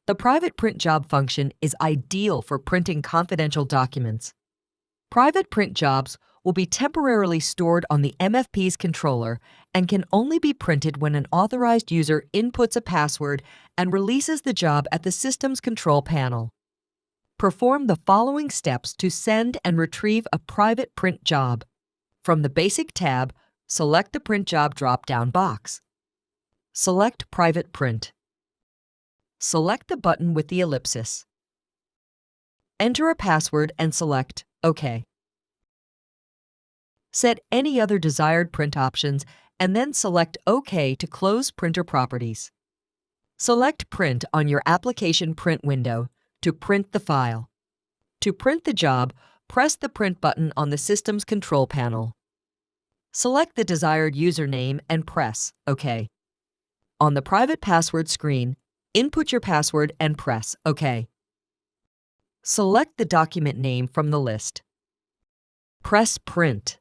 The private print job function is ideal for printing confidential documents. Private print jobs will be temporarily stored on the MFP's controller and can only be printed when an authorized user inputs a password and releases the job at the system's control panel. Perform the following steps to send and retrieve a private print job. From the Basic tab, select the Print Job drop-down box. Select Private Print. Select the button with the ellipsis. Enter a password and select OK. Set any other desired print options and then select OK to close printer properties. Select Print on your application print window to print the file. To print the job, press the Print button on the system's control panel. Select the desired username and press OK. On the private password screen, input your password and press OK. Select the document name from the list. Press Print.